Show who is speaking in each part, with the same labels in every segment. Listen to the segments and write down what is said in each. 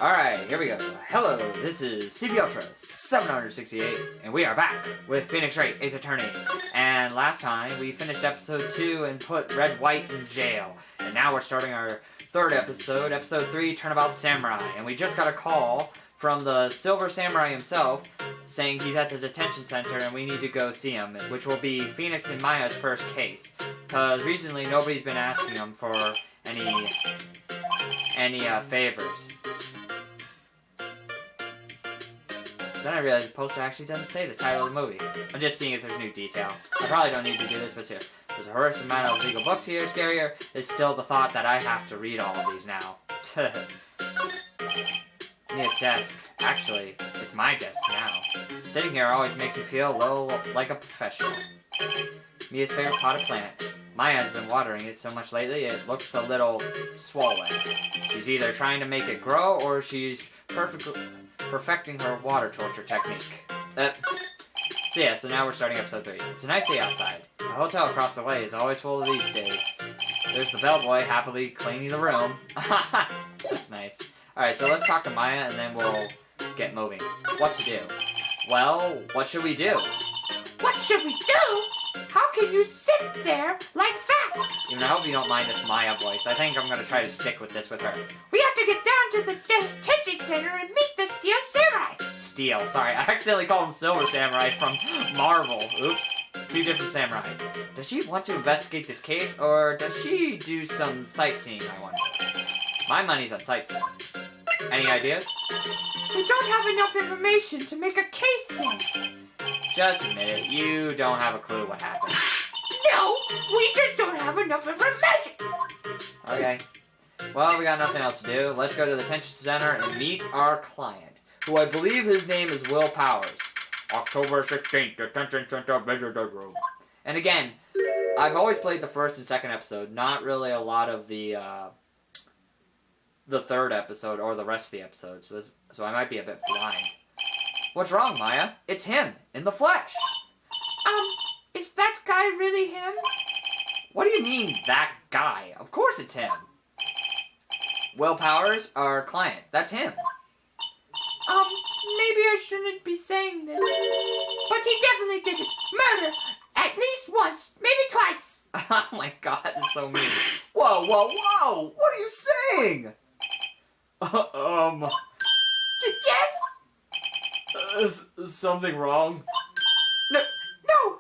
Speaker 1: Alright, here we go. Hello, this is CB Ultra 768, and we are back with Phoenix Wright Ace Attorney. And last time, we finished episode 2 and put Red White in jail. And now we're starting our third episode, episode 3, Turnabout Samurai. And we just got a call from the Silver Samurai himself, saying he's at the detention center and we need to go see him, which will be Phoenix and Maya's first case. Because recently, nobody's been asking him for any favors. Then I realized the poster actually doesn't say the title of the movie. I'm just seeing if there's new detail. I probably don't need to do this, but here. There's a horrific amount of legal books here. Scarier is still the thought that I have to read all of these now. Mia's desk. Actually, it's my desk now. Sitting here always makes me feel a little like a professional. Mia's favorite potted plant. Maya has been watering it so much lately it looks a little swollen. She's either trying to make it grow or she's perfecting her water torture technique. So now we're starting episode 3. It's a nice day outside. The hotel across the way is always full of these days. There's the bellboy happily cleaning the room. That's nice. Alright, so let's talk to Maya and then we'll get moving. What to do? Well, what should we do?
Speaker 2: What should we do? How can you sit there like that?
Speaker 1: Even I hope you don't mind this Maya voice. I think I'm going to try to stick with this with her.
Speaker 2: We have to get down to the detention center and meet the Steel Samurai.
Speaker 1: Steel, sorry. I accidentally called him Silver Samurai from Marvel. Oops. 2 different samurai. Does she want to investigate this case, or does she do some sightseeing, I wonder? My money's on sightseeing. Any ideas?
Speaker 2: We don't have enough information to make a case yet.
Speaker 1: Just admit it, you don't have a clue what happened.
Speaker 2: No, we just don't have enough information.
Speaker 1: Okay. Well, we got nothing else to do. Let's go to the detention center and meet our client, who I believe his name is Will Powers. October 16th, detention center visitor room. And again, I've always played the first and second episode, not really a lot of the third episode or the rest of the episodes, so I might be a bit blind. What's wrong, Maya? It's him, in the flesh.
Speaker 2: Is that guy really him?
Speaker 1: What do you mean, that guy? Of course it's him. Will Powers, our client. That's him.
Speaker 2: Maybe I shouldn't be saying this. But he definitely did it. Murder! At least once, maybe twice.
Speaker 1: Oh my god, it's so mean. Whoa, whoa, whoa! What are you saying?
Speaker 2: Yes?
Speaker 1: Is something wrong?
Speaker 2: No!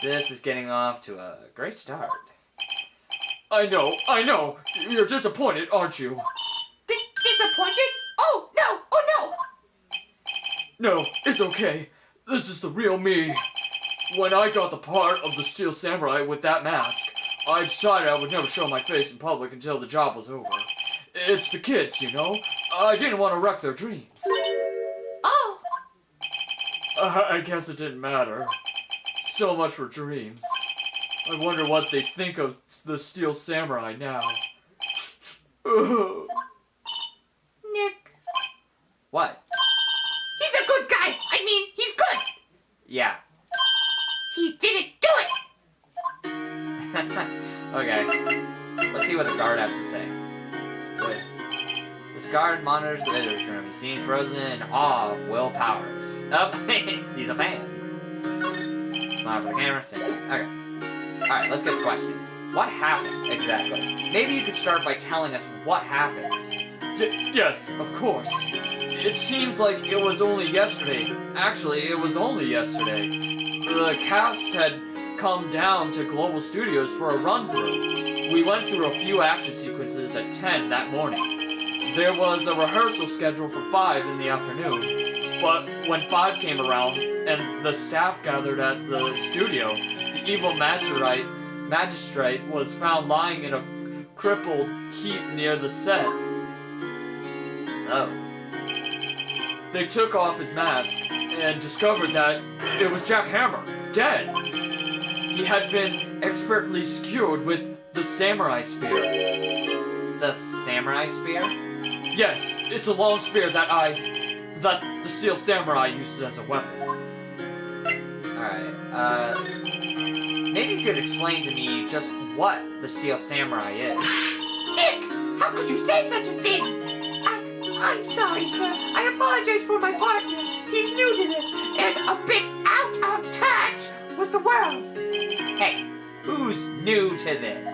Speaker 1: This is getting off to a great start.
Speaker 3: I know. You're disappointed, aren't you?
Speaker 2: Disappointed? Oh, no!
Speaker 3: No, it's okay. This is the real me. When I got the part of the Steel Samurai with that mask, I decided I would never show my face in public until the job was over. It's the kids, you know? I didn't want to wreck their dreams.
Speaker 2: Oh!
Speaker 3: I guess it didn't matter. So much for dreams. I wonder what they think of the Steel Samurai now.
Speaker 2: Nick.
Speaker 1: What?
Speaker 2: He's a good guy! I mean, he's good!
Speaker 1: Yeah.
Speaker 2: He didn't do it!
Speaker 1: Okay. Let's see what the guard has to say. Wait. This guard monitors the visitor's room. He's seen frozen in awe of Will Powers. Oh, he's a fan. Smile for the camera. Okay. Alright, let's get to the question. What happened, exactly? Maybe you could start by telling us what happened.
Speaker 3: Yes, of course. It seems like it was only yesterday. Actually, it was only yesterday. The cast had come down to Global Studios for a run-through. We went through a few action sequences at 10 that morning. There was a rehearsal scheduled for 5 in the afternoon. But when 5 came around, and the staff gathered at the studio, the evil magistrate was found lying in a crippled heap near the set.
Speaker 1: Oh.
Speaker 3: They took off his mask and discovered that it was Jack Hammer, dead. He had been expertly skewered with the samurai spear.
Speaker 1: The samurai spear?
Speaker 3: Yes, it's a long spear that the Steel Samurai uses as a weapon.
Speaker 1: Alright, maybe you could explain to me just what the Steel Samurai is.
Speaker 2: Nick! How could you say such a thing? I'm sorry, sir. I apologize for my partner. He's new to this and a bit out of touch with the world.
Speaker 1: Hey, who's new to this?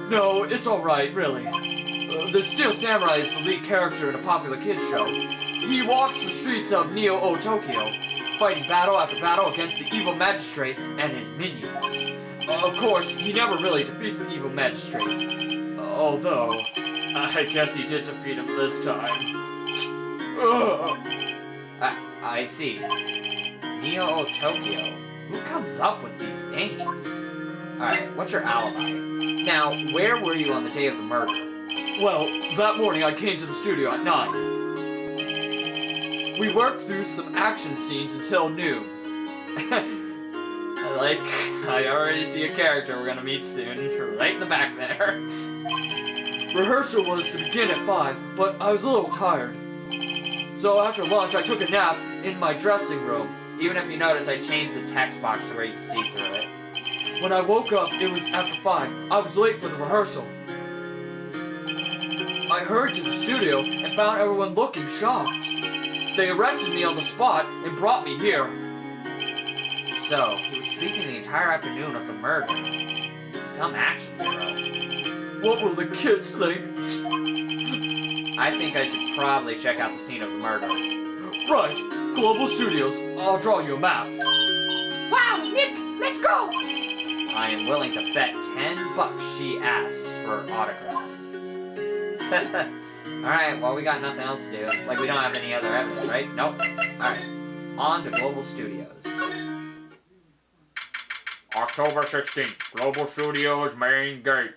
Speaker 3: No, it's alright, really. The Steel Samurai is the lead character in a popular kids show. He walks the streets of Neo-O Tokyo, fighting battle after battle against the evil magistrate and his minions. Of course, he never really defeats the evil magistrate. Although, I guess he did defeat him this time. Ugh.
Speaker 1: I see. Neo Tokyo. Who comes up with these names? Alright, what's your alibi? Now, where were you on the day of the murder?
Speaker 3: Well, that morning I came to the studio at 9. We worked through some action scenes until noon.
Speaker 1: I already see a character we're gonna meet soon, right in the back there.
Speaker 3: Rehearsal was to begin at 5, but I was a little tired. So after lunch I took a nap in my dressing room.
Speaker 1: Even if you notice, I changed the text box to where you can see through it.
Speaker 3: When I woke up, it was after 5. I was late for the rehearsal. I hurried to the studio and found everyone looking shocked. They arrested me on the spot and brought me here.
Speaker 1: So, he was sleeping the entire afternoon of the murder. Some action hero.
Speaker 3: What will the kids think?
Speaker 1: I think I should probably check out the scene of the murder.
Speaker 3: Right, Global Studios. I'll draw you a map.
Speaker 2: Wow, Nick, let's go.
Speaker 1: I am willing to bet $10 she asks for autographs. Alright, well, we got nothing else to do. Like, we don't have any other evidence, right? Nope. Alright, on to Global Studios. October 16th, Global Studios main gate.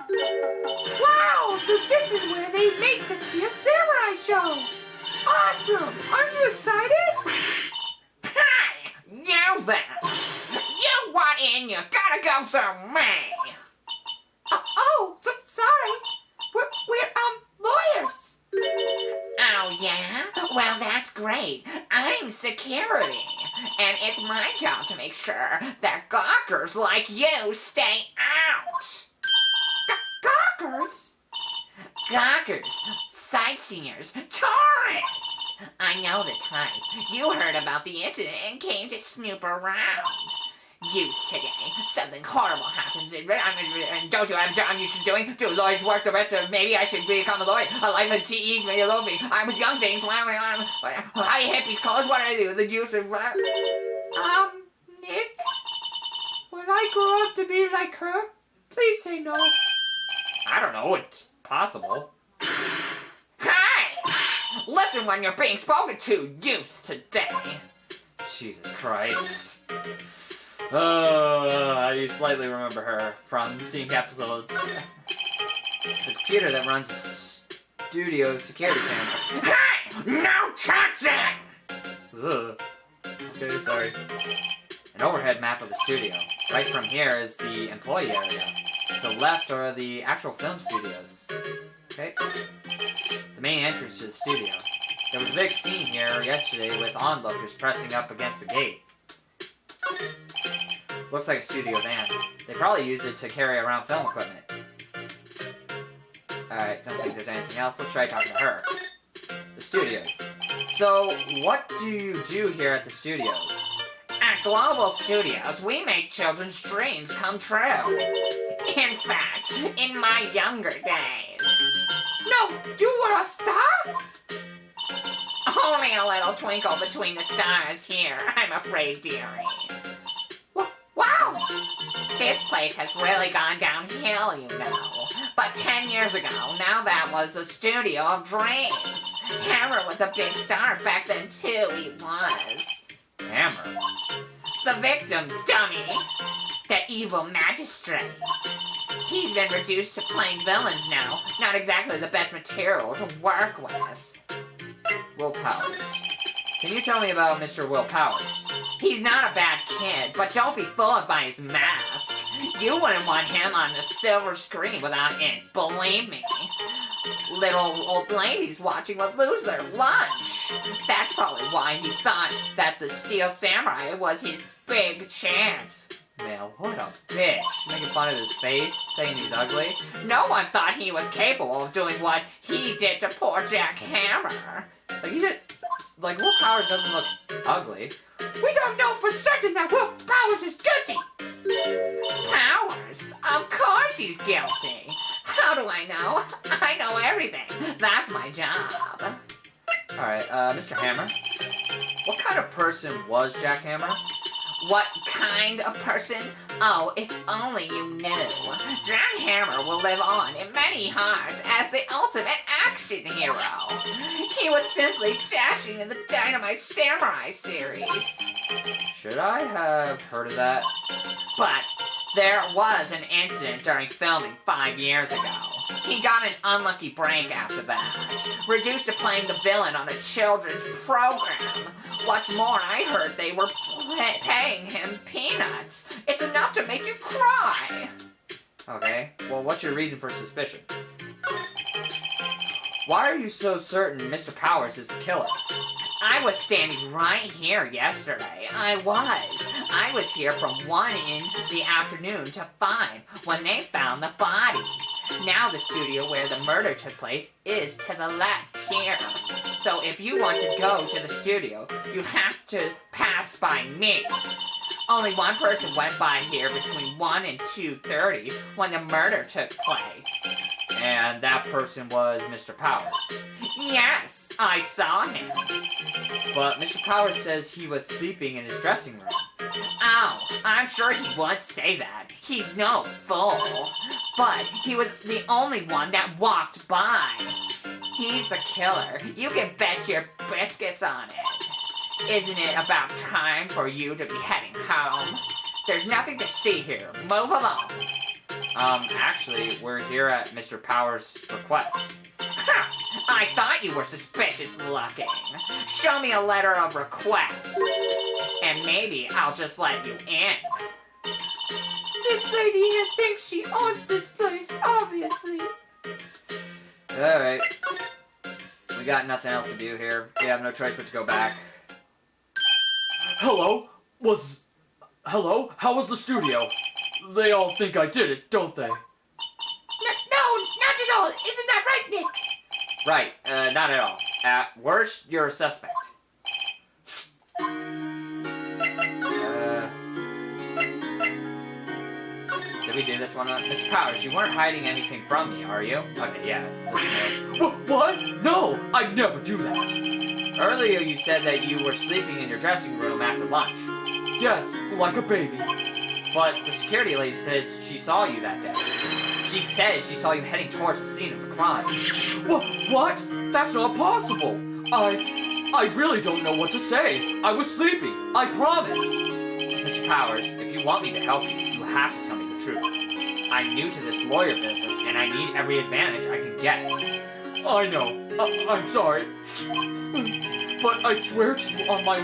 Speaker 2: Wow, so this is where they make the Steel Samurai show. Awesome! Aren't you excited?
Speaker 4: Hey, you there! You want in, you gotta go through me!
Speaker 2: Sorry. We're lawyers.
Speaker 4: Oh yeah? Well, that's great. I'm security. And it's my job to make sure that gawkers like you stay out.
Speaker 2: Gawkers?
Speaker 4: Gawkers, sightseers, tourists! I know the type. You heard about the incident and came to snoop around. Use today. Something horrible happens and don't you have a job you should doing? Do lawyers work the rest of maybe I should become a lawyer. A life of TEs, me loafing. I was young things. Hi hippies, clothes, what I do? The use of
Speaker 2: Nick? Will I grow up to be like her? Please say no.
Speaker 1: I don't know, it's possible.
Speaker 4: Hey! Listen when you're being spoken to, use today.
Speaker 1: Jesus Christ. I slightly remember her from seeing episodes. It's the computer that runs the studio security cameras.
Speaker 4: Hey! No touching!
Speaker 1: Ugh. Okay, sorry. An overhead map of the studio. Right from here is the employee area. To the left are the actual film studios. Okay. The main entrance to the studio. There was a big scene here yesterday with onlookers pressing up against the gate. Looks like a studio van. They probably use it to carry around film equipment. Alright, don't think there's anything else. Let's try talking to her. The studios. So, what do you do here at the studios?
Speaker 4: At Global Studios, we make children's dreams come true. In fact, in my younger days.
Speaker 2: No, you were a star?
Speaker 4: Only a little twinkle between the stars here, I'm afraid, dearie.
Speaker 2: Wow!
Speaker 4: This place has really gone downhill, you know. But 10 years ago, now that was a studio of dreams. Hammer was a big star back then, too, he was.
Speaker 1: Hammer?
Speaker 4: The victim, dummy. The evil magistrate. He's been reduced to playing villains now. Not exactly the best material to work with.
Speaker 1: Will Powers. Can you tell me about Mr. Will Powers?
Speaker 4: He's not a bad kid, but don't be fooled by his mask. You wouldn't want him on the silver screen without it, believe me. Little old ladies watching would lose their lunch. That's probably why he thought that the Steel Samurai was his big chance.
Speaker 1: Man, what a bitch. Making fun of his face, saying he's ugly.
Speaker 4: No one thought he was capable of doing what he did to poor Jack Hammer.
Speaker 1: Like, he did... Like, Will Powers doesn't look ugly.
Speaker 2: We don't know for certain that Will Powers is guilty.
Speaker 4: Powers? Of course he's guilty. How do I know? I know everything. That's my job.
Speaker 1: Alright, Mr. Hammer. What kind of person was Jack Hammer?
Speaker 4: What kind of person? Oh, if only you knew. Jack Hammer will live on in many hearts as the ultimate action hero. He was simply dashing in the Dynamite Samurai series.
Speaker 1: Should I have heard of that?
Speaker 4: But there was an incident during filming 5 years ago. He got an unlucky break after that, reduced to playing the villain on a children's program. What's more, I heard they were paying him peanuts. It's enough to make you cry.
Speaker 1: Okay, well, what's your reason for suspicion? Why are you so certain Mr. Powers is the killer?
Speaker 4: I was standing right here yesterday. I was here from 1 in the afternoon to 5 when they found the body. Now the studio where the murder took place is to the left here. So if you want to go to the studio, you have to pass by me. Only one person went by here between 1 and 2:30 when the murder took place.
Speaker 1: And that person was Mr. Powers.
Speaker 4: Yes, I saw him.
Speaker 1: But Mr. Powers says he was sleeping in his dressing room.
Speaker 4: Oh, I'm sure he would say that. He's no fool. But he was the only one that walked by. He's the killer. You can bet your biscuits on it. Isn't it about time for you to be heading home? There's nothing to see here. Move along.
Speaker 1: Actually, we're here at Mr. Powers' request.
Speaker 4: I thought you were suspicious looking. Show me a letter of request. And maybe I'll just let you in.
Speaker 2: This lady here thinks she owns this place, obviously.
Speaker 1: Alright. We got nothing else to do here. We have no choice but to go back.
Speaker 3: Hello? Hello? How was the studio? They all think I did it, don't they?
Speaker 2: No, not at all. Isn't that right, Nick?
Speaker 1: Right, not at all. At worst, you're a suspect. Did we do this one? Mr. Powers, you weren't hiding anything from me, are you? Okay, yeah.
Speaker 3: What? No, I'd never do that.
Speaker 1: Earlier you said that you were sleeping in your dressing room after lunch.
Speaker 3: Yes, like a baby.
Speaker 1: But the security lady says she saw you that day. She says she saw you heading towards the scene of the crime.
Speaker 3: What? That's not possible. I really don't know what to say. I was sleeping. I promise.
Speaker 1: Mr. Powers, if you want me to help you, you have to tell me the truth. I'm new to this lawyer business, and I need every advantage I can get.
Speaker 3: I know. I'm sorry. But I swear to you, on my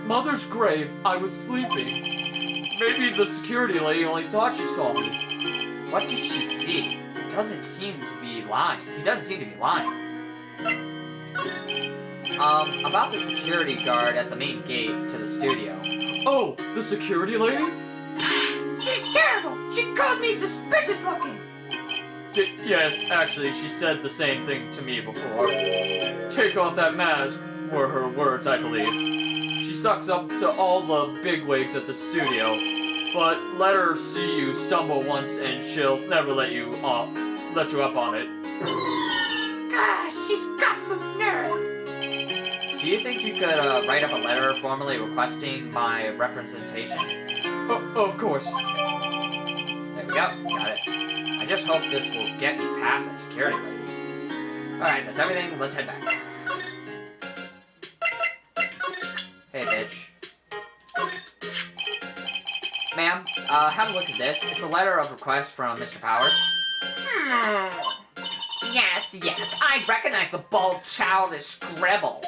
Speaker 3: mother's grave, I was sleeping. Maybe the security lady only thought she saw me.
Speaker 1: What did she see? It doesn't seem to be lying. He doesn't seem to be lying. About the security guard at the main gate to the studio.
Speaker 3: Oh, the security lady?
Speaker 2: She's terrible. She called me suspicious looking.
Speaker 3: Yes, actually, she said the same thing to me before. Take off that mask, were her words, I believe. She sucks up to all the bigwigs at the studio, but let her see you stumble once and she'll never let you up on it.
Speaker 2: Gosh, she's got some nerve.
Speaker 1: Do you think you could write up a letter formally requesting my representation?
Speaker 3: Of course.
Speaker 1: There we go. Got it. I just hope this will get me past that security lady. Alright, that's everything. Let's head back. Hey, bitch. Ma'am, have a look at this. It's a letter of request from Mr. Powers.
Speaker 4: Yes, I recognize the bold, childish scribble.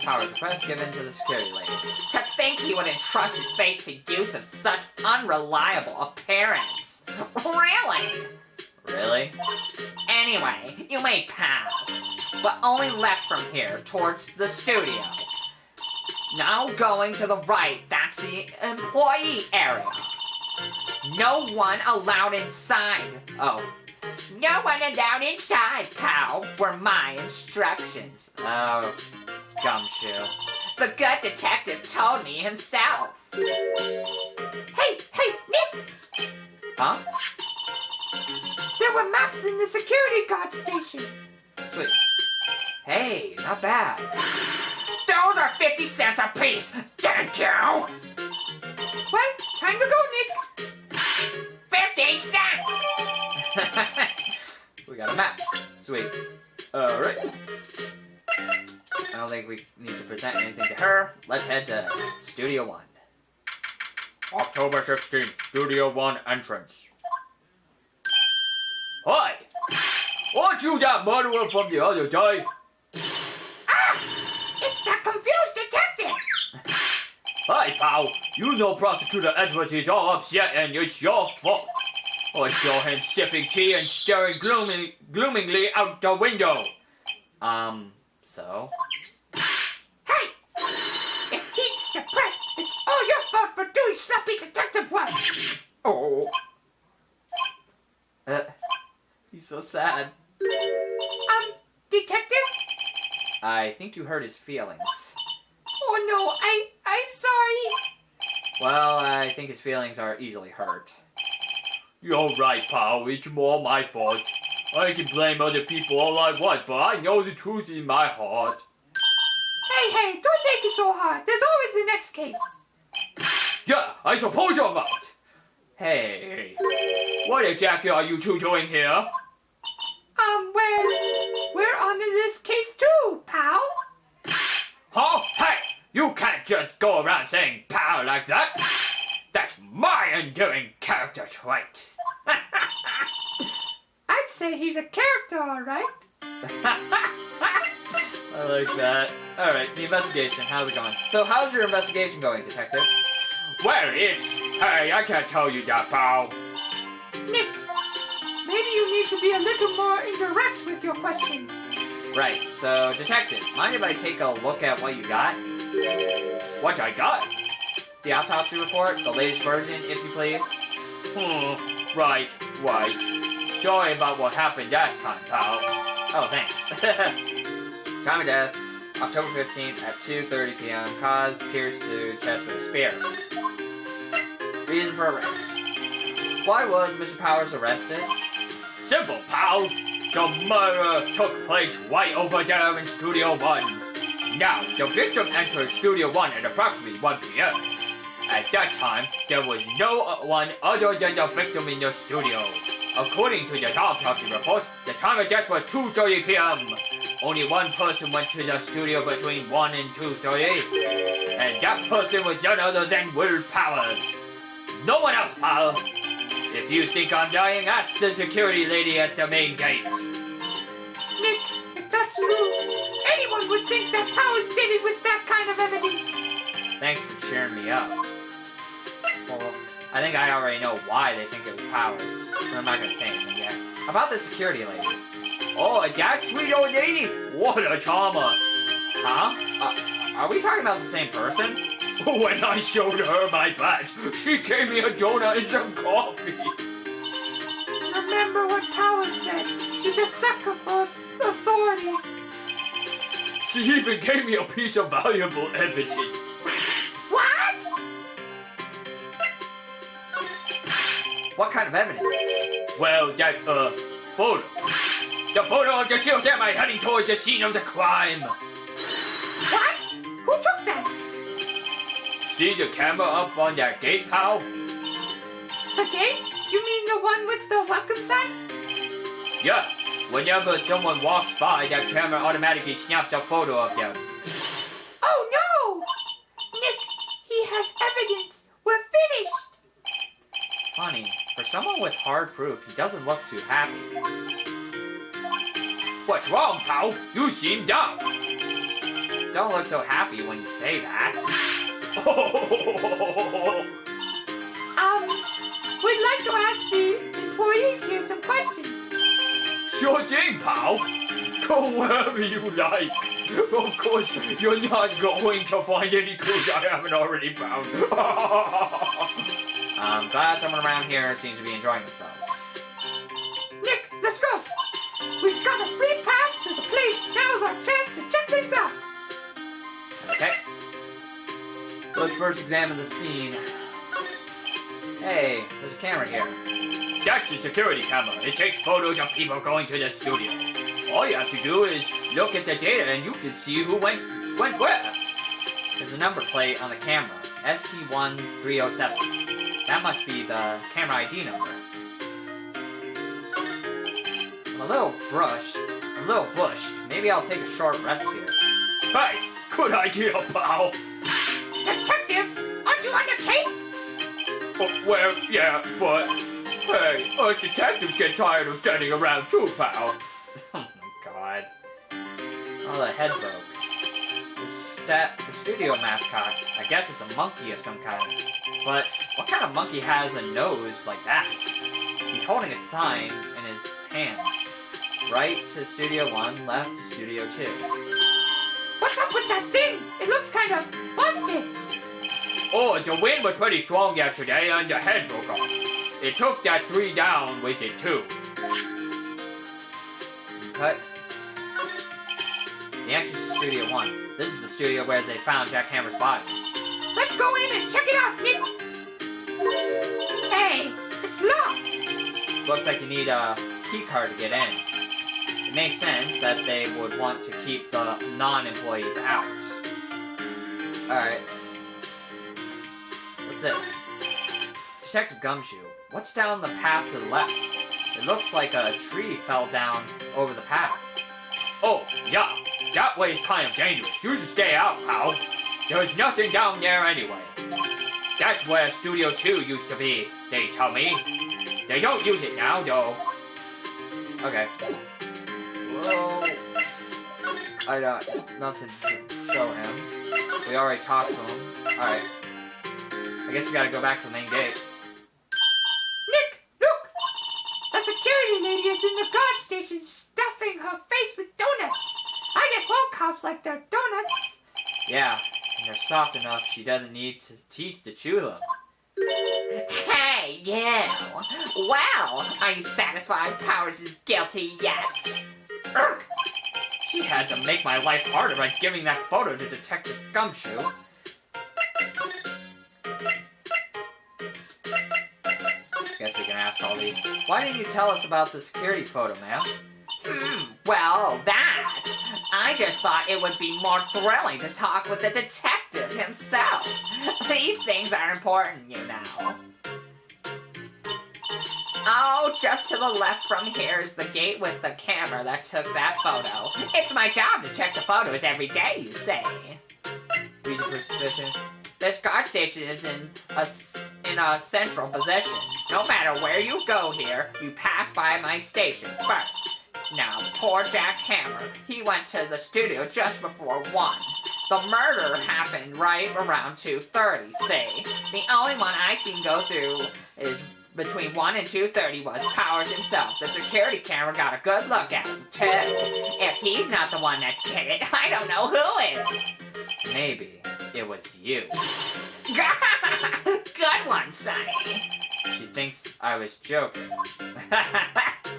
Speaker 1: Powers request given to the security lady.
Speaker 4: To think he would entrust his fate to use of such unreliable appearance. Really?
Speaker 1: Really?
Speaker 4: Anyway, you may pass, but only left from here towards the studio. Now going to the right, that's the employee area. No one allowed inside.
Speaker 1: Oh.
Speaker 4: No one allowed inside, pal, were my instructions.
Speaker 1: Oh. Gumshoe.
Speaker 4: The good detective told me himself. Hey, Nick!
Speaker 1: Huh?
Speaker 2: There were maps in the security guard station.
Speaker 1: Sweet. Hey, not bad.
Speaker 4: Those are 50 cents a piece. Thank you.
Speaker 2: Well, time to go, Nick.
Speaker 4: 50 cents.
Speaker 1: We got a map. Sweet. Alright. I don't think we need to present anything to her. Let's head to Studio 1.
Speaker 3: October 16th, Studio 1 entrance. Hi! Aren't you that murderer from the other day?
Speaker 2: It's that confused detective.
Speaker 3: Hi, pal. You know Prosecutor Edward is all upset and it's your fault. I saw him sipping tea and staring gloomingly out the window.
Speaker 1: So?
Speaker 2: Hey, if he's depressed, it's all your fault for doing sloppy detective work.
Speaker 1: Oh. He's so sad.
Speaker 2: Detective?
Speaker 1: I think you hurt his feelings.
Speaker 2: Oh no, I'm sorry.
Speaker 1: Well, I think his feelings are easily hurt.
Speaker 3: You're right, pal. It's more my fault. I can blame other people all I want, but I know the truth in my heart.
Speaker 2: Hey, don't take it so hard. There's always the next case.
Speaker 3: Yeah, I suppose you're right.
Speaker 1: Hey.
Speaker 3: What exactly are you two doing here?
Speaker 2: Well, we're on to this case too, pal.
Speaker 3: Huh? Hey, you can't just go around saying pal like that. That's my enduring character trait.
Speaker 2: I'd say he's a character, all right.
Speaker 1: I like that. Alright, the investigation. How's it going? So, how's your investigation going, Detective?
Speaker 3: Well, hey, I can't tell you that, pal.
Speaker 2: Nick, maybe you need to be a little more indirect with your questions.
Speaker 1: Right, so, Detective, mind if I take a look at what you got?
Speaker 3: What I got?
Speaker 1: The autopsy report, the latest version, if you please.
Speaker 3: Right. Sorry about what happened last time, pal.
Speaker 1: Oh, thanks. Time of death, October 15th at 2:30 p.m. Cause pierced through chest with a spear. Reason for arrest. Why was Mr. Powers arrested?
Speaker 3: Simple, pal. The murder took place right over there in Studio 1. Now, the victim entered Studio 1 at approximately 1 p.m. At that time, there was no one other than the victim in the studio. According to the autopsy report, the time of death was 2:30 p.m. Only one person went to the studio between 1 and 2:30, and that person was none other than Will Powers. No one else, pal. If you think I'm lying, ask the security lady at the main gate.
Speaker 2: Nick, if that's true, anyone would think that Powers did it with that kind of evidence.
Speaker 1: Thanks for cheering me up. Well, I think I already know why they think it was Powers, but I'm not gonna say anything yet. About the security lady.
Speaker 3: Oh, that sweet old lady? What a charmer.
Speaker 1: Huh? Are we talking about the same person?
Speaker 3: When I showed her my badge, she gave me a donut and some coffee.
Speaker 2: Remember what Powers said. She's a sucker for authority.
Speaker 3: She even gave me a piece of valuable evidence.
Speaker 2: What?
Speaker 1: What kind of evidence?
Speaker 3: Well, that, photo. The photo of the shield am heading towards the scene of the crime.
Speaker 2: What? Who took that?
Speaker 3: See the camera up on that gate, pal?
Speaker 2: The gate? You mean the one with the welcome sign?
Speaker 3: Yeah. Whenever someone walks by, that camera automatically snaps a photo of them.
Speaker 2: Oh no! Nick, he has evidence. We're finished.
Speaker 1: Funny. For someone with hard proof, he doesn't look too happy.
Speaker 3: What's wrong, pal? You seem down.
Speaker 1: Don't look so happy when you say that.
Speaker 2: We'd like to ask the employees here some questions.
Speaker 3: Sure thing, pal. Go wherever you like. Of course, you're not going to find any clues I haven't already found.
Speaker 1: I'm glad someone around here seems to be enjoying themselves.
Speaker 2: Nick, let's go. We've got a free pass to the place. Now's our chance to check things out.
Speaker 1: Okay.
Speaker 3: Let's first examine the scene.
Speaker 1: Hey, there's a camera here.
Speaker 3: That's the security camera. It takes photos of people going to the studio. All you have to do is look at the data and you can see who went where.
Speaker 1: There's a number plate on the camera, ST1307. That must be the camera ID number. I'm a little bushed. Maybe I'll take a short rest here.
Speaker 3: Hey, good idea, pal.
Speaker 2: Detective, aren't you on the case?
Speaker 3: Oh, well, yeah, but hey, us detectives get tired of standing around too, pal.
Speaker 1: Oh my god. Oh, the head broke. The studio mascot, I guess it's a monkey of some kind. But what kind of monkey has a nose like that? He's holding a sign in his hands. Right to Studio 1, left to Studio 2.
Speaker 2: What's up with that thing? It looks kind of busted.
Speaker 3: Oh, the wind was pretty strong yesterday and the head broke off. It took that 3 down with it too.
Speaker 1: Cut. The entrance to Studio 1. This is the studio where they found Jack Hammer's body.
Speaker 2: Let's go in and check it out, Nick. Hey, it's locked.
Speaker 1: Looks like you need a key card to get in. It makes sense that they would want to keep the non-employees out. Alright. What's this? Detective Gumshoe. What's down the path to the left? It looks like a tree fell down over the path.
Speaker 3: Oh, yeah, that way's kind of dangerous. You should stay out, pal. There's nothing down there anyway. That's where Studio 2 used to be, they tell me. They don't use it now, though.
Speaker 1: Okay. Well, I got nothing to show him. We already talked to him. Alright. I guess we gotta go back to the main gate.
Speaker 2: Nick, look! The security lady is in the guard station stuffing her face with donuts. I guess all cops like their donuts.
Speaker 1: Yeah, and they're soft enough she doesn't need teeth to chew them.
Speaker 4: Hey, you! Well, are you satisfied Powers is guilty yet?
Speaker 1: Urgh! She had to make my life harder by giving that photo to Detective Gumshoe. Guess we can ask all these. Why didn't you tell us about the security photo, ma'am?
Speaker 4: Well, that. I just thought it would be more thrilling to talk with the detective himself. These things are important, you know. Oh, just to the left from here is the gate with the camera that took that photo. It's my job to check the photos every day, you say.
Speaker 1: Reason for suspicion?
Speaker 4: This guard station is in a central position. No matter where you go here, you pass by my station first. Now, poor Jack Hammer, he went to the studio just before 1. The murder happened right around 2:30, see? The only one I seen go through is between 1 and 2:30 was Powers himself. The security camera got a good look at him, too. If he's not the one that did it, I don't know who is.
Speaker 1: Maybe it was you.
Speaker 4: Good one, Sonny.
Speaker 1: She thinks I was joking.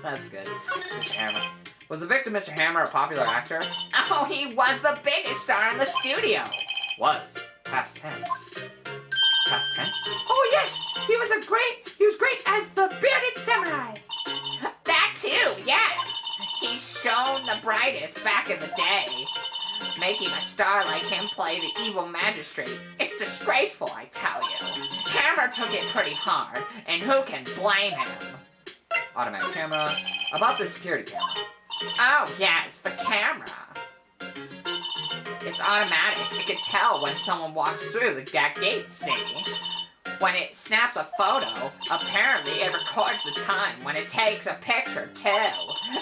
Speaker 1: That's good. Mr. Hammer. Was the victim, Mr. Hammer, a popular actor?
Speaker 4: Oh, he was the biggest star in the studio.
Speaker 1: Was. Past tense. Past tense?
Speaker 2: Oh yes, he was great as the bearded samurai.
Speaker 4: That too, yes. He's shown the brightest back in the day. Making a star like him play the evil magistrate, it's disgraceful, I tell you. Hammer took it pretty hard, and who can blame him?
Speaker 1: Automatic camera. About the security camera.
Speaker 4: Oh, yes, the camera. It's automatic. It can tell when someone walks through that gate, see? When it snaps a photo, apparently it records the time when it takes a picture, too.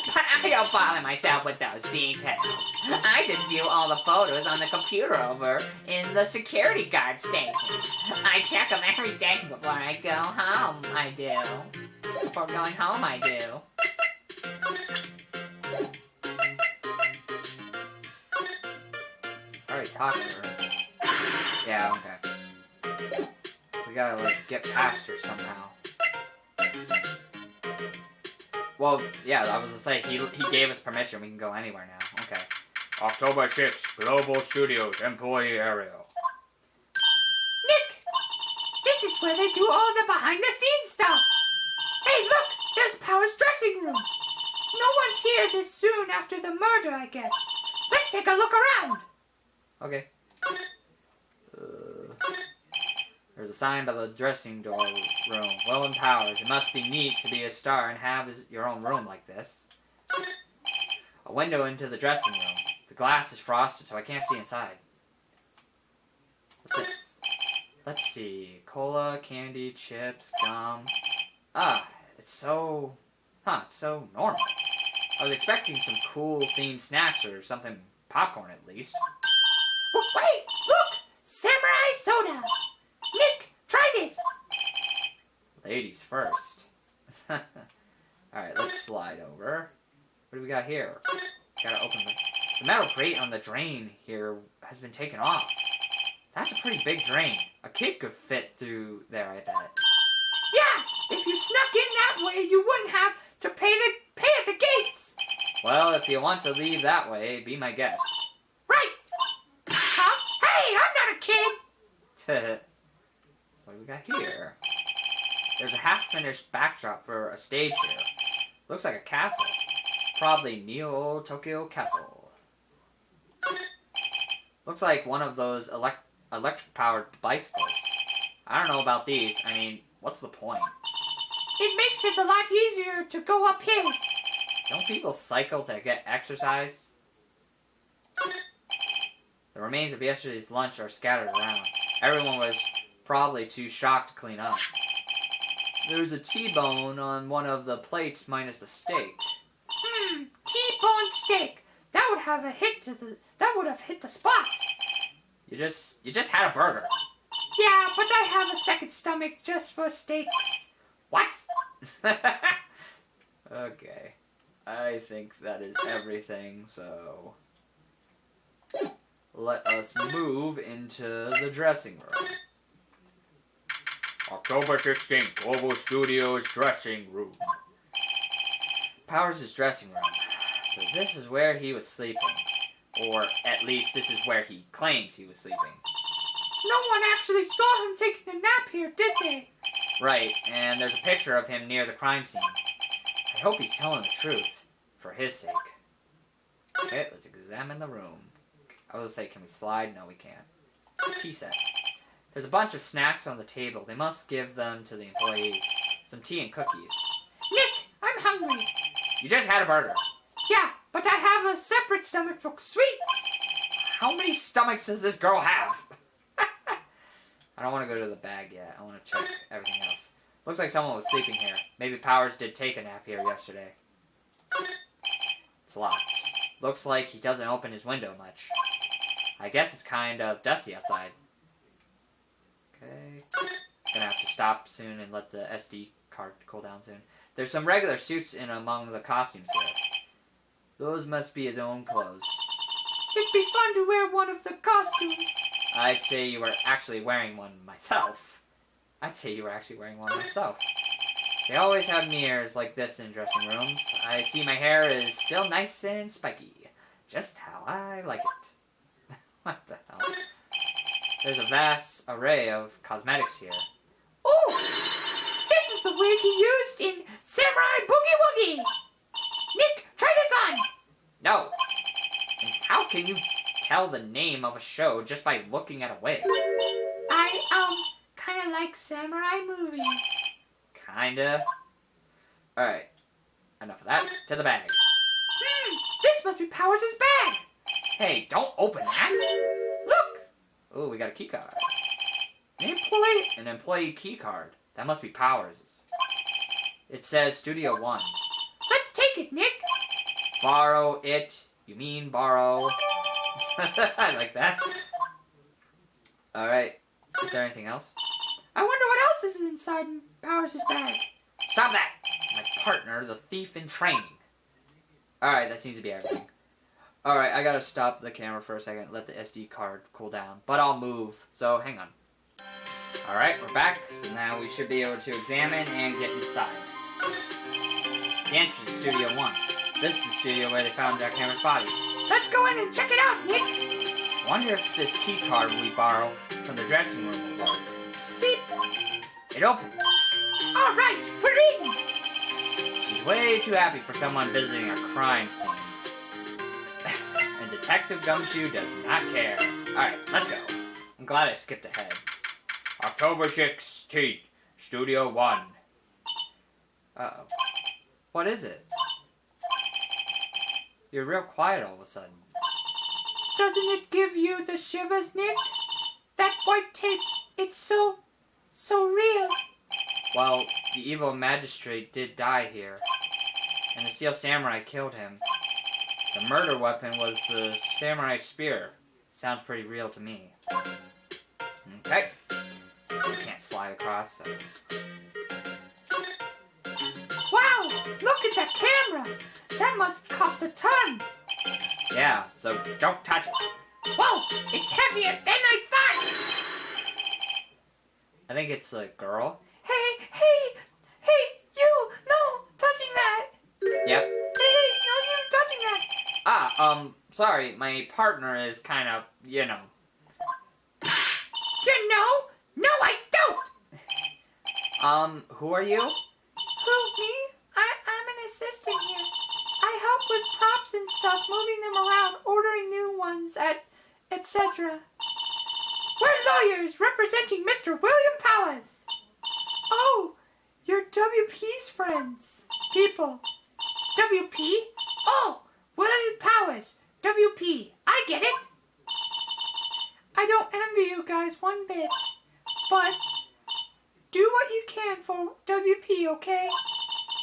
Speaker 4: But I don't bother myself with those details. I just view all the photos on the computer over in the security guard station. I check them every day before I go home, I do. Before going home, I do.
Speaker 1: Alright, talk to her. Yeah, okay. We We gotta, like, get past her somehow. Well, yeah, I was gonna say, he gave us permission. We can go anywhere now. Okay. October 6th, Global Studios, Employee Area.
Speaker 2: Nick! This is where they do all the behind-the-scenes stuff! Hey, look! There's Power's dressing room! No one's here this soon after the murder, I guess. Let's take a look around!
Speaker 1: Okay. There's a sign by the dressing door room. Will and Powers. It must be neat to be a star and have your own room like this. A window into the dressing room. The glass is frosted, so I can't see inside. What's this? Let's see. Cola, candy, chips, gum. Ah, it's so... it's so normal. I was expecting some cool themed snacks or something popcorn at least.
Speaker 2: Wait! Look! Samurai soda! Nick, try this!
Speaker 1: Ladies first. Alright, let's slide over. What do we got here? Gotta open the metal grate on the drain here has been taken off. That's a pretty big drain. A kid could fit through there, I bet.
Speaker 2: Yeah! If you snuck in that way, you wouldn't have to pay at the gates!
Speaker 1: Well, if you want to leave that way, be my guest.
Speaker 2: Right! Huh? Hey, I'm not a kid!
Speaker 1: What do we got here? There's a half-finished backdrop for a stage here. Looks like a castle. Probably Neo Tokyo Castle. Looks like one of those electric-powered bicycles. I don't know about these. I mean, what's the point?
Speaker 2: It makes it a lot easier to go up hills.
Speaker 1: Don't people cycle to get exercise? The remains of yesterday's lunch are scattered around. Everyone was probably too shocked to clean up. There's a T-bone on one of the plates minus the steak.
Speaker 2: T-bone steak. That would have hit the spot.
Speaker 1: You just had a burger.
Speaker 2: Yeah, but I have a second stomach just for steaks.
Speaker 1: What? Okay. I think that is everything, so... let us move into the dressing room. October 16th, Global Studios dressing room. Powers' dressing room. So this is where he was sleeping. Or at least this is where he claims he was sleeping.
Speaker 2: No one actually saw him taking a nap here, did they?
Speaker 1: Right, and there's a picture of him near the crime scene. I hope he's telling the truth. For his sake. Okay, let's examine the room. I was gonna say, can we slide? No, we can't. Tea set. There's a bunch of snacks on the table. They must give them to the employees. Some tea and cookies.
Speaker 2: Nick, I'm hungry.
Speaker 1: You just had a burger.
Speaker 2: Yeah, but I have a separate stomach for sweets.
Speaker 1: How many stomachs does this girl have? I don't want to go to the bag yet. I want to check everything else. Looks like someone was sleeping here. Maybe Powers did take a nap here yesterday. It's locked. Looks like he doesn't open his window much. I guess it's kind of dusty outside. Okay. Gonna have to stop soon and let the SD card cool down soon. There's some regular suits in among the costumes here. Those must be his own clothes.
Speaker 2: It'd be fun to wear one of the costumes.
Speaker 1: I'd say you were actually wearing one myself. They always have mirrors like this in dressing rooms. I see my hair is still nice and spiky. Just how I like it. What the hell? There's a vast array of cosmetics here.
Speaker 2: Oh! This is the wig he used in Samurai Boogie Woogie! Nick, try this on!
Speaker 1: No! And how can you tell the name of a show just by looking at a wig?
Speaker 2: I, kinda like samurai movies.
Speaker 1: Kinda. Alright. Enough of that. To the bag.
Speaker 2: This must be Powers' bag!
Speaker 1: Hey, don't open that!
Speaker 2: Look!
Speaker 1: Ooh, we got a key card. An employee key card. That must be Powers'. It says Studio 1.
Speaker 2: Let's take it, Nick!
Speaker 1: Borrow it. You mean borrow. I like that. Alright. Is there anything else?
Speaker 2: I wonder what else is inside Powers' bag.
Speaker 1: Stop that! My partner, the thief in training. Alright, that seems to be everything. Alright, I gotta stop the camera for a second, let the SD card cool down. But I'll move, so hang on. Alright, we're back, so now we should be able to examine and get inside. The entrance to Studio 1. This is the studio where they found Jack Hammer's body.
Speaker 2: Let's go in and check it out, Nick.
Speaker 1: I wonder if this key card we borrow from the dressing room will work.
Speaker 2: Beep.
Speaker 1: It opened.
Speaker 2: All right, we're in.
Speaker 1: She's way too happy for someone visiting a crime scene. And Detective Gumshoe does not care. Alright, let's go. I'm glad I skipped ahead. October 16th, Studio 1. Uh-oh. What is it? You're real quiet all of a sudden.
Speaker 2: Doesn't it give you the shivers, Nick? That white tape, it's so real.
Speaker 1: Well, the evil magistrate did die here, and the Steel Samurai killed him. The murder weapon was the samurai spear. Sounds pretty real to me. Okay. We can't slide across, so...
Speaker 2: Wow, look at that camera. That must cost a ton.
Speaker 1: Yeah, so don't touch it.
Speaker 2: Whoa, it's heavier than I thought.
Speaker 1: I think it's a girl.
Speaker 2: Hey, you, no, touching that.
Speaker 1: Yep.
Speaker 2: Hey, no, you touching that.
Speaker 1: Sorry, my partner is kind of, you know.
Speaker 2: You know? No, I don't.
Speaker 1: Who are you?
Speaker 2: Who, me? I'm an assistant here. I help with props and stuff, moving them around, ordering new ones, etc. We're lawyers representing Mr. William Powers. Oh, you're WP's friends. People. WP? Oh, William Powers. WP. I get it. I don't envy you guys one bit. But do what you can for WP, okay?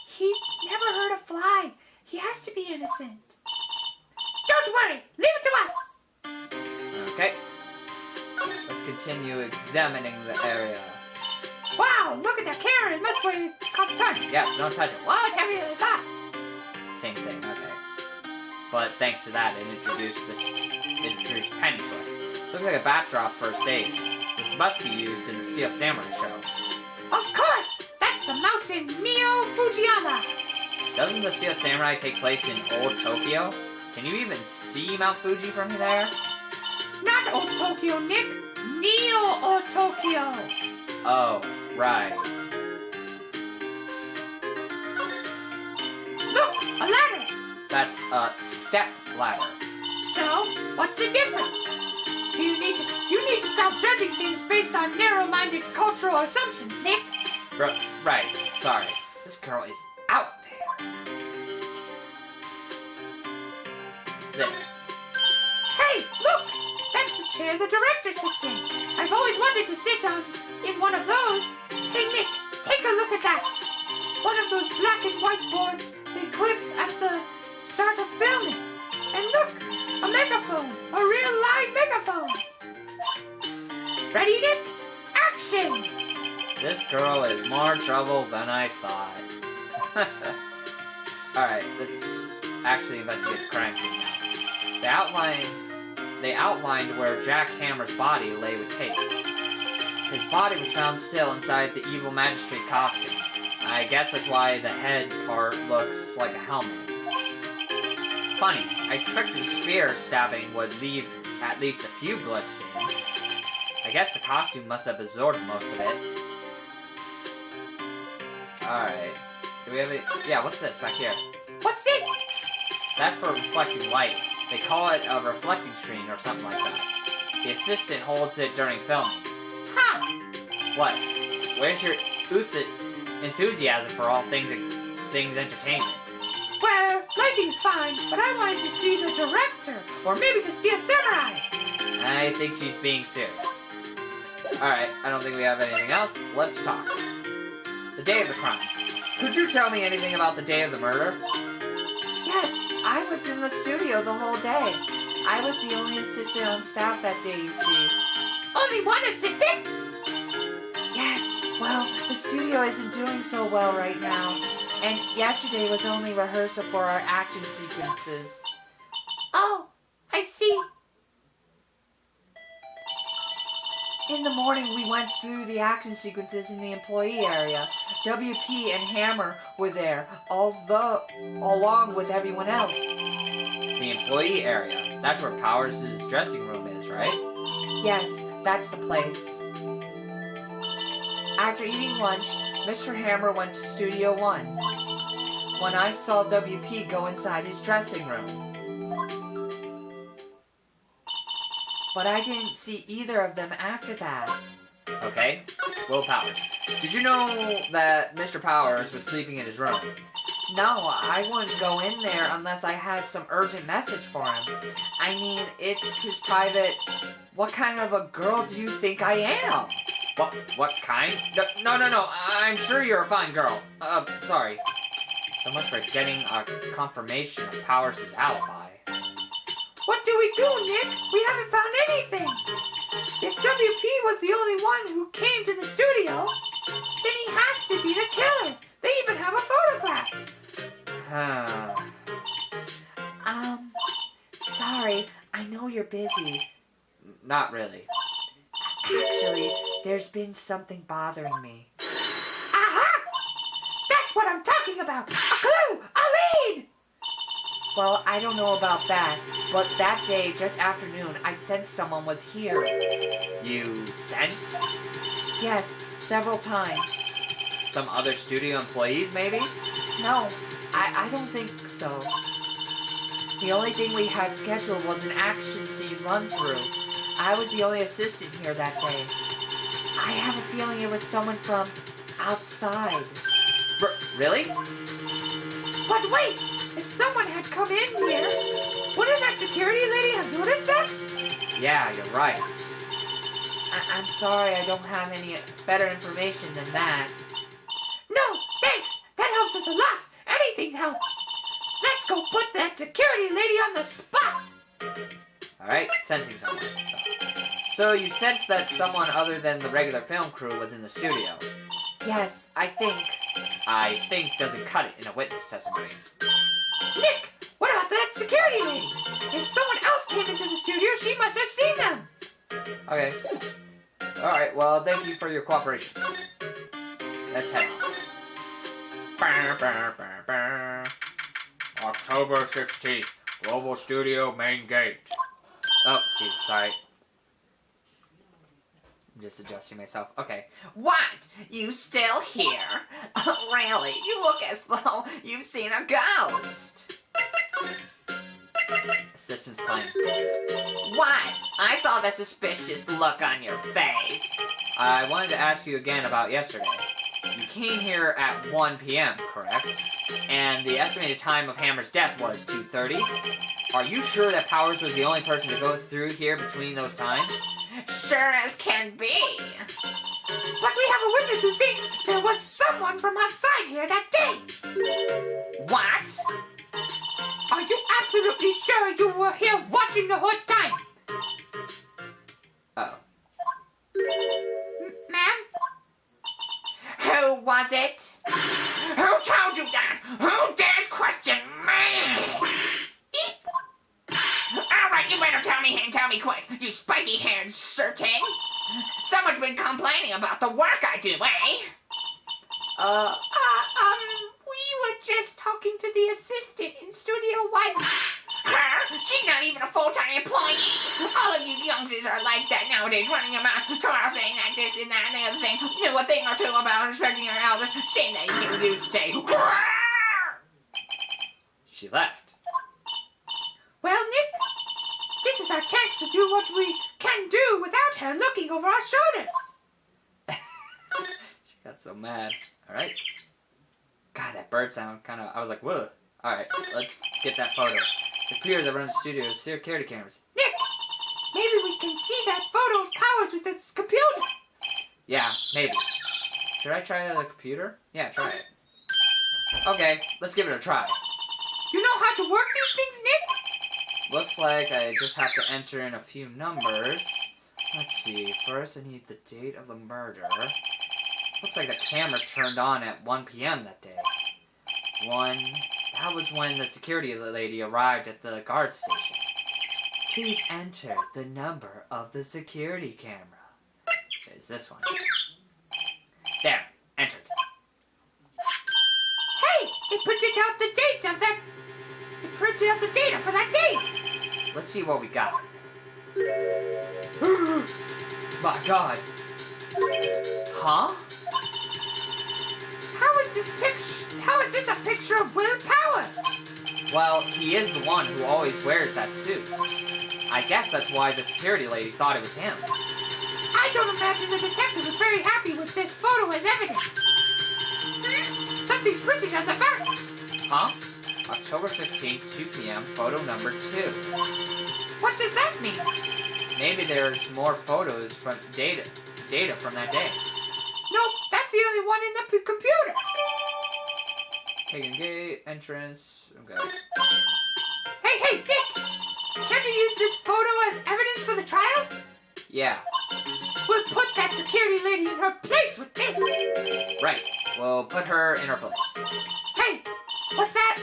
Speaker 2: He never hurt a fly. He has to be innocent. Don't worry. Leave it to us.
Speaker 1: Okay. Let's continue examining the area.
Speaker 2: Wow, look at that camera. It must weigh a couple tons.
Speaker 1: Yeah, so don't touch it.
Speaker 2: Wow, it's heavier than I thought.
Speaker 1: Same thing, okay. But thanks to that, it introduced Penny to us. Looks like a backdrop for a stage. This must be used in the Steel Samurai show.
Speaker 2: Of course. That's the mountain Neo Fujiyama.
Speaker 1: Doesn't the Steel Samurai take place in old Tokyo? Can you even see Mount Fuji from there?
Speaker 2: Not old Tokyo, Nick. Neo old Tokyo.
Speaker 1: Oh, right.
Speaker 2: Look, a ladder.
Speaker 1: That's a step ladder.
Speaker 2: So, what's the difference? You need to stop judging things based on narrow-minded cultural assumptions, Nick.
Speaker 1: Right, sorry. This girl is out there. What's this?
Speaker 2: Hey, look! That's the chair the director sits in. I've always wanted to sit in one of those. Hey, Nick, take a look at that. One of those black and white boards they clip at the start of filming. And look, a megaphone, a real live megaphone. Ready, Nick? Action!
Speaker 1: This girl is more trouble than I thought. Alright, let's actually investigate the crime scene now. They outlined where Jack Hammer's body lay with tape. His body was found still inside the evil magistrate costume. I guess that's why the head part looks like a helmet. Funny, I expected the spear stabbing would leave at least a few bloodstains. I guess the costume must have absorbed most of it. Alright. Do we have it? Yeah, what's this back here?
Speaker 2: What's this?
Speaker 1: That's for reflecting light. They call it a reflecting screen or something like that. The assistant holds it during filming.
Speaker 2: Huh.
Speaker 1: What? Where's your enthusiasm for all things entertainment?
Speaker 2: Well, lighting's fine, but I wanted to see the director, or maybe the Steel Samurai.
Speaker 1: I think she's being serious. Alright, I don't think we have anything else. Let's talk. The day of the crime. Could you tell me anything about the day of the murder?
Speaker 5: Yes, I was in the studio the whole day. I was the only assistant on staff that day, you see.
Speaker 2: Only one assistant?
Speaker 5: Yes, well, the studio isn't doing so well right now. And yesterday was only rehearsal for our action sequences.
Speaker 2: Oh, I see.
Speaker 5: It in the morning we went through the action sequences in the employee area. WP and Hammer were there, along with everyone else.
Speaker 1: The employee area. That's where Powers' dressing room is, right?
Speaker 5: Yes, that's the place. After eating lunch, Mr. Hammer went to Studio 1. When I saw WP go inside his dressing room. But I didn't see either of them after that.
Speaker 1: Okay. Will Powers. Did you know that Mr. Powers was sleeping in his room?
Speaker 5: No, I wouldn't go in there unless I had some urgent message for him. I mean, it's his private... What kind of a girl do you think I am?
Speaker 1: What kind? No. I'm sure you're a fine girl. Sorry. So much for getting a confirmation of Powers' alibi.
Speaker 2: What do we do, Nick? We haven't found anything. If WP was the only one who came to the studio, then he has to be the killer. They even have a photograph.
Speaker 5: Sorry, I know you're busy.
Speaker 1: Not really.
Speaker 5: Actually, there's been something bothering me.
Speaker 2: Aha! That's what I'm talking about. A clue! A lead!
Speaker 5: Well, I don't know about that, but that day, just after noon, I sensed someone was here.
Speaker 1: You sensed?
Speaker 5: Yes, several times.
Speaker 1: Some other studio employees, maybe?
Speaker 5: No, I don't think so. The only thing we had scheduled was an action scene run-through. I was the only assistant here that day. I have a feeling it was someone from outside.
Speaker 1: Really?
Speaker 2: But wait! If someone had come in here, wouldn't that security lady have noticed that?
Speaker 1: Yeah, you're right.
Speaker 5: I'm sorry I don't have any better information than that.
Speaker 2: No, thanks! That helps us a lot! Anything helps! Let's go put that security lady on the spot!
Speaker 1: Alright, sensing someone. So you sense that someone other than the regular film crew was in the studio?
Speaker 5: Yes, I think.
Speaker 1: I think doesn't cut it in a witness testimony.
Speaker 2: Nick! What about that security lady? If someone else came into the studio, she must have seen them!
Speaker 1: Okay. Alright, well, thank you for your cooperation. Let's head on. October 16th, Global Studio Main Gate. Oh, jeez, sorry. I'm just adjusting myself. Okay.
Speaker 4: What? You still here? Really? You look as though you've seen a ghost.
Speaker 1: Assistant's claim.
Speaker 4: What? I saw the suspicious look on your face.
Speaker 1: I wanted to ask you again about yesterday. You came here at 1 p.m., correct? And the estimated time of Hammer's death was 2:30? Are you sure that Powers was the only person to go through here between those times?
Speaker 4: Sure as can be.
Speaker 2: But we have a witness who thinks there was someone from outside here that day!
Speaker 4: What?
Speaker 2: Are you absolutely sure you were here watching the whole time?
Speaker 1: Uh-oh.
Speaker 2: Ma'am?
Speaker 4: Who was it? Who told you that? Who dares question me? Alright, you better tell me and tell me quick, you spiky-haired certain. Someone's been complaining about the work I do, eh?
Speaker 2: We were just talking to the assistant in Studio 1.
Speaker 4: Her? She's not even a full-time employee. All of you youngsters are like that nowadays, running your mouths, tomorrow saying that this and that and the other thing. Knew a thing or two about respecting your elders. Shame that you stay.
Speaker 1: She left.
Speaker 2: Well, Nick, this is our chance to do what we can do without her looking over our shoulders.
Speaker 1: She got so mad. Alright. God, that bird sound kind of... I was like, whoa. Alright, let's get that photo. The computer that runs the studio's security cameras.
Speaker 2: Nick, maybe we can see that photo of Powers with this computer.
Speaker 1: Yeah, maybe. Should I try it on the computer? Yeah, try it. Okay, let's give it a try.
Speaker 2: You know how to work these things, Nick?
Speaker 1: Looks like I just have to enter in a few numbers. Let's see, first I need the date of the murder. Looks like the camera turned on at 1 p.m. that day. That was when the security lady arrived at the guard station. Please enter the number of the security camera. this one. There, entered.
Speaker 2: Hey, it printed out the date of that. It printed out the data for that date.
Speaker 1: Let's see what we got.
Speaker 3: My God.
Speaker 1: Huh?
Speaker 2: How is this a picture of Will Powers?
Speaker 1: Well, he is the one who always wears that suit. I guess that's why the security lady thought it was him.
Speaker 2: I don't imagine the detective was very happy with this photo as evidence. Something's printed on the back.
Speaker 1: Huh? October 15th, 2 p.m., photo number 2.
Speaker 2: What does that mean?
Speaker 1: Maybe there's more photos from data from that day.
Speaker 2: Nope, that's the only one in the computer.
Speaker 1: Taking gate, entrance, okay.
Speaker 2: Hey, Dick! Can't we use this photo as evidence for the trial?
Speaker 1: Yeah,
Speaker 2: We'll put that security lady in her place with this.
Speaker 1: right. We'll put her in her place.
Speaker 2: Hey, what's that?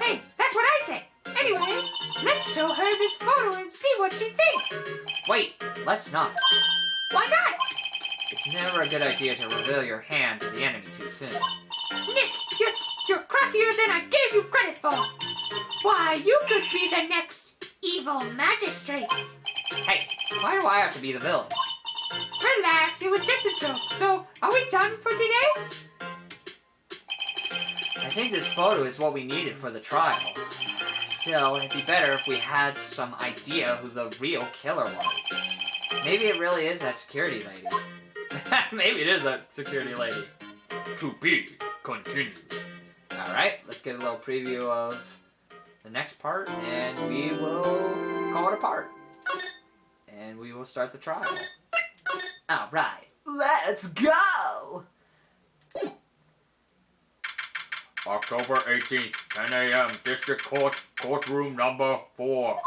Speaker 2: Hey, that's what I said. Anyway, let's show her this photo and see what she thinks.
Speaker 1: Wait, let's not.
Speaker 2: Why not?
Speaker 1: It's never a good idea to reveal your hand to the enemy too soon.
Speaker 2: Nick, you're craftier than I gave you credit for. Why, you could be the next evil magistrate.
Speaker 1: Hey, why do I have to be the villain?
Speaker 2: Relax, it was just a joke. So, are we done for today?
Speaker 1: I think this photo is what we needed for the trial. Still, it'd be better if we had some idea who the real killer was. Maybe it really is that security lady.
Speaker 3: Maybe it is that security lady. To be continued.
Speaker 1: Alright, let's get a little preview of the next part, and we will call it a part. And we will start the trial. Alright, let's go!
Speaker 3: October 18th, 10 a.m., District Court, courtroom number 4.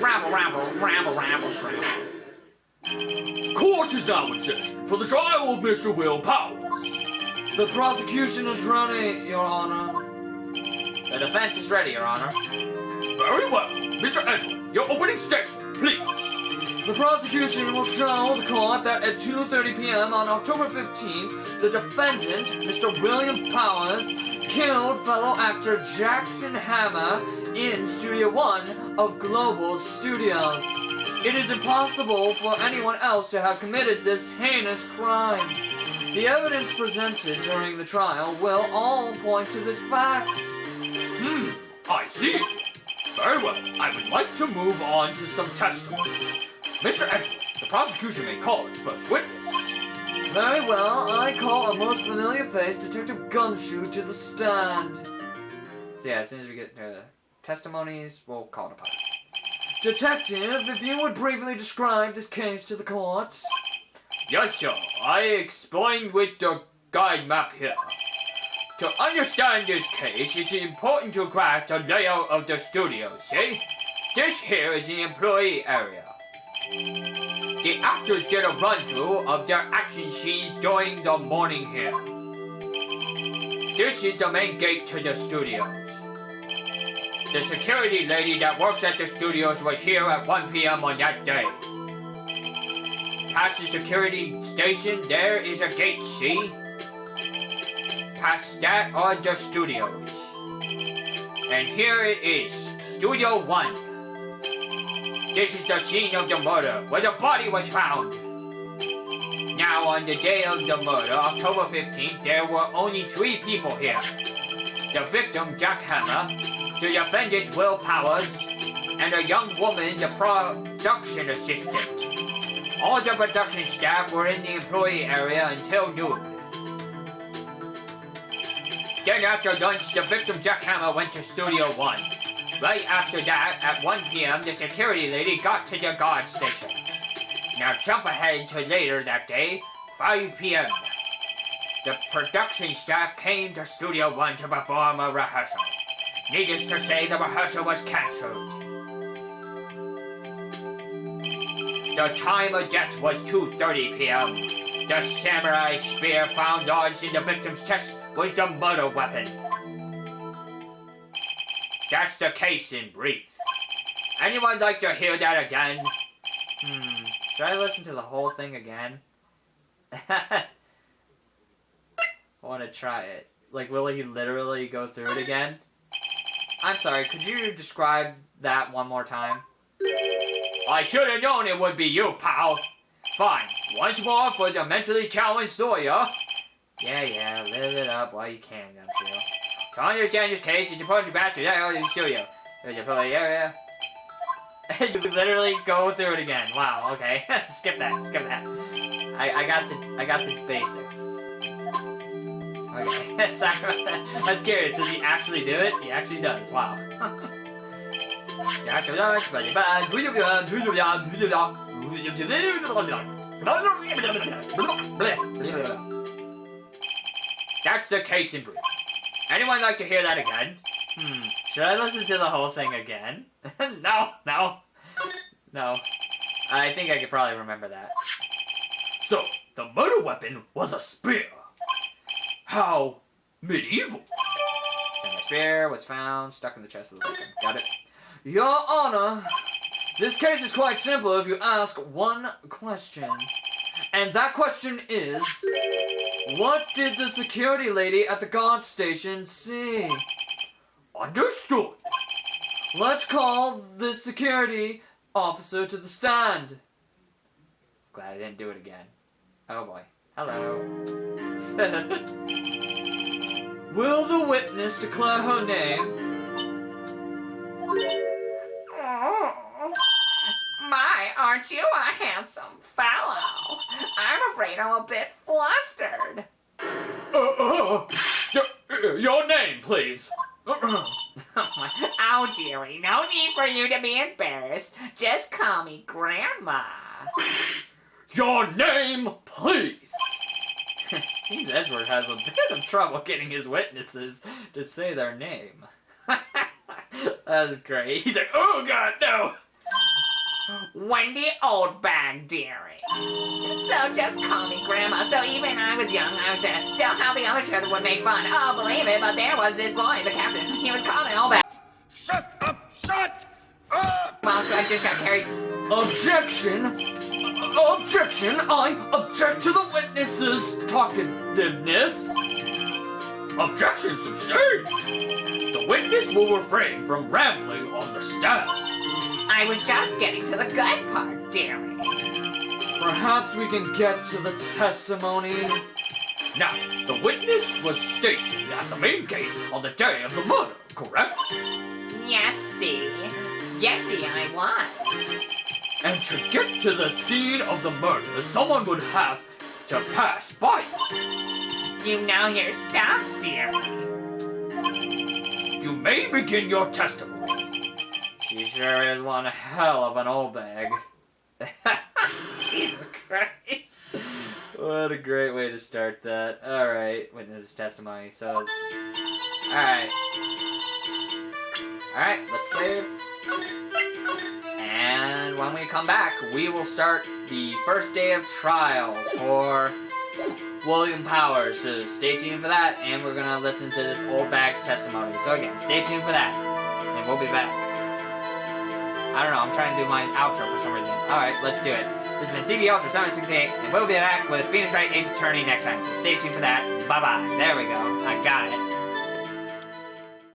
Speaker 1: Ramble, ramble, ramble, ramble, ramble.
Speaker 3: Court is now in session for the trial of Mr. Will Powers.
Speaker 1: The prosecution is ready, Your Honor. The defense is ready, Your Honor.
Speaker 3: Very well. Mr. Edgeworth, your opening statement, please.
Speaker 1: The prosecution will show the court that at 2:30 p.m. on October 15th, the defendant, Mr. William Powers, killed fellow actor Jackson Hammer in Studio 1 of Global Studios. It is impossible for anyone else to have committed this heinous crime. The evidence presented during the trial will all point to this fact.
Speaker 3: I see. Very well. I would like to move on to some testimony. Mr. Edgeworth, the prosecution may call its first witness.
Speaker 1: Very well, I call a most familiar face, Detective Gumshoe, to the stand. So yeah, as soon as we get testimonies, we'll call it a part. Detective, if you would briefly describe this case to the court.
Speaker 3: Yes, sir. I explained with the guide map here. To understand this case, it's important to grasp the layout of the studio, see? This here is the employee area. The actors did a run-through of their action scenes during the morning here. This is the main gate to the studio. The security lady that works at the studios was here at 1 p.m. on that day. Past the security station, there is a gate, see? Past that are the studios. And here it is, Studio 1. This is the scene of the murder, where the body was found. Now, on the day of the murder, October 15th, there were only 3 people here. The victim, Jack Hammer, the defendant, Will Powers, and a young woman, the production assistant. All the production staff were in the employee area until noon. Then after lunch, the victim, Jack Hammer, went to Studio 1. Right after that, at 1 p.m., the security lady got to the guard station. Now jump ahead to later that day, 5 p.m. The production staff came to Studio 1 to perform a rehearsal. Needless to say, the rehearsal was cancelled. The time of death was 2:30 p.m. The samurai spear found lodged in the victim's chest was the murder weapon. That's the case in brief. Anyone like to hear that again?
Speaker 1: Should I listen to the whole thing again? I want to try it. Like, will he literally go through it again? I'm sorry, could you describe that one more time?
Speaker 3: I should have known it would be you, pal. Fine. Once more for the mentally challenged Sawyer.
Speaker 1: Yeah, live it up while you can, Gumshoe.
Speaker 3: To understand this case, it's important to back to that other studio.
Speaker 1: Yeah. You literally go through it again. Wow, okay. skip that. I got the basics. Okay, sorry about that. I'm scared. Does he actually do it? He actually does. Wow.
Speaker 3: That's the case in brief. Anyone like to hear that again?
Speaker 1: Should I listen to the whole thing again? No. I think I could probably remember that.
Speaker 3: So, the murder weapon was a spear. How medieval.
Speaker 1: Samurai spear was found stuck in the chest of the victim. Got it.
Speaker 3: Your Honor, this case is quite simple if you ask one question. And that question is, what did the security lady at the guard station see? Understood. Let's call the security officer to the stand.
Speaker 1: Glad I didn't do it again. Oh boy. Hello.
Speaker 3: Will the witness declare her name?
Speaker 4: Oh, my, aren't you a handsome fellow? I'm afraid I'm a bit flustered.
Speaker 3: Your name, please.
Speaker 4: Oh, dearie, no need for you to be embarrassed. Just call me Grandma.
Speaker 3: Your name, please.
Speaker 1: Seems Edward has a bit of trouble getting his witnesses to say their name. That's great. He's like, oh god, no!
Speaker 4: Wendy Oldbag, dearie. So just call me Grandma. So even I was young, I was still how the other children would make fun. Oh, believe it, but there was this boy, the captain. He was called an Oldbag.
Speaker 6: Shut up! Shut up!
Speaker 4: Well, so I just got carried.
Speaker 3: Objection! Objection! I object to the witness's talkativeness! Objection sustained! The witness will refrain from rambling on the stand.
Speaker 4: I was just getting to the good part, dearie.
Speaker 3: Perhaps we can get to the testimony. Now, the witness was stationed at the main gate on the day of the murder, correct?
Speaker 4: Yesy, I was.
Speaker 3: And to get to the scene of the murder, someone would have to pass by.
Speaker 4: You know your stuff, dearie.
Speaker 3: You may begin your testimony.
Speaker 1: She sure is one hell of an old bag.
Speaker 4: Jesus Christ.
Speaker 1: What a great way to start that. Alright, witness testimony. So, alright. Alright, let's save. And when we come back, we will start the first day of trial for William Powers. So stay tuned for that, and we're gonna listen to this old bag's testimony. So again, stay tuned for that, and we'll be back. I don't know, I'm trying to do my outro for some reason. Alright, let's do it. This has been CB Ultra 768, and we'll be back with Phoenix Wright Ace Attorney next time, so stay tuned for that. Bye-bye. There we go. I got it.